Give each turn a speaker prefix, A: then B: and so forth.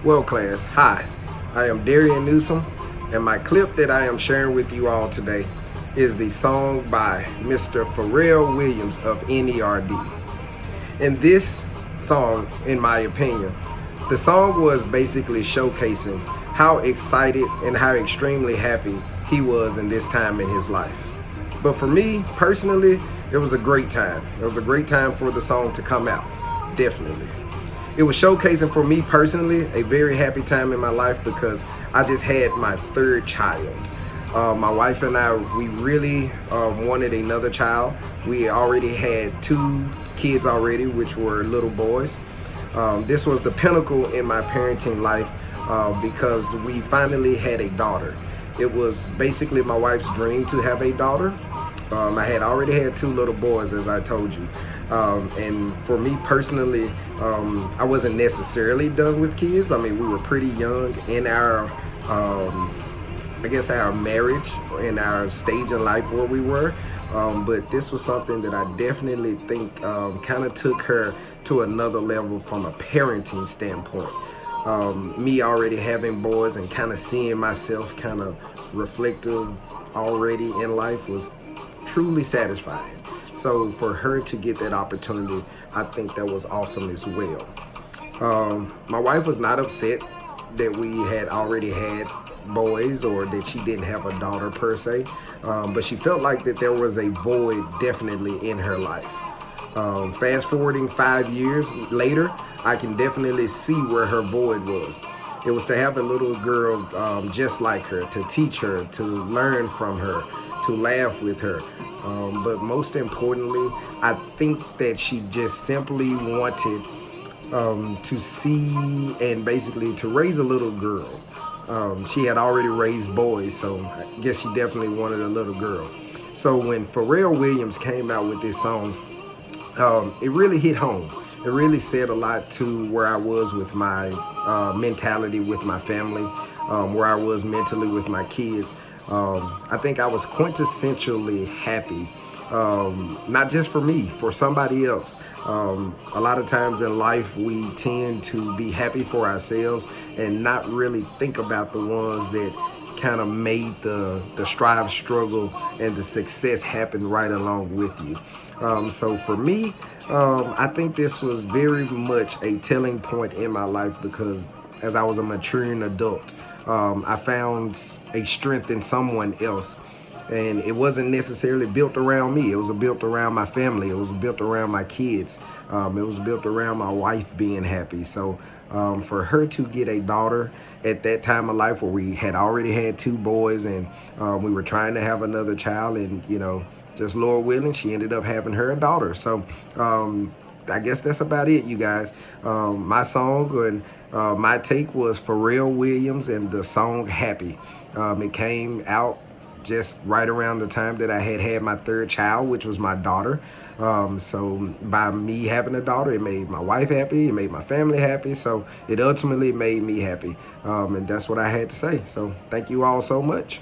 A: Well, class, hi, I am Darrion Newsom, and my clip that I am sharing with you all today is the song by Mr. Pharrell Williams of NERD. In this song, in my opinion, the song was basically showcasing how excited and how extremely happy he was in this time in his life. But for me, personally, it was a great time. It was a great time for the song to come out, definitely. It was showcasing for me personally a very happy time in my life because I just had my third child. My wife and I, we really wanted another child. We already had 2 kids already, which were little boys. This was the pinnacle in my parenting life because we finally had a daughter. It was basically my wife's dream to have a daughter. I had already had 2 little boys, as I told you. And for me personally, I wasn't necessarily done with kids. I mean, we were pretty young in our, I guess our marriage, in our stage in life where we were. But this was something that I definitely think kind of took her to another level from a parenting standpoint. Me already having boys and kind of seeing myself kind of reflective already in life was truly satisfying. So for her to get that opportunity, I think that was awesome as well. My wife was not upset that we had already had boys or that she didn't have a daughter per se, but she felt like that there was a void definitely in her life. Fast forwarding 5 years later, I can definitely see where her void was. It was to have a little girl just like her, to teach her, to learn from her, to laugh with her. But most importantly, I think that she just simply wanted to see and basically to raise a little girl. She had already raised boys, so I guess she definitely wanted a little girl. So when Pharrell Williams came out with this song, it really hit home. It really said a lot to where I was with my mentality with my family, where I was mentally with my kids. I think I was quintessentially happy, not just for me, for somebody else. A lot of times in life we tend to be happy for ourselves and not really think about the ones that kind of made the strive, struggle, and the success happen right along with you. So for me, I think this was very much a telling point in my life because as I was a maturing adult, I found a strength in someone else. And it wasn't necessarily built around me. It was built around my family. It was built around my kids. It was built around my wife being happy. So for her to get a daughter at that time of life where we had already had 2 boys and we were trying to have another child, and you know, just Lord willing, she ended up having her a daughter. So I guess that's about it, you guys. My song and my take was Pharrell Williams and the song Happy. It came out just right around the time that I had my 3rd child, which was my daughter. So by me having a daughter, it made my wife happy, it made my family happy, so it ultimately made me happy. And that's what I had to say. So thank you all so much.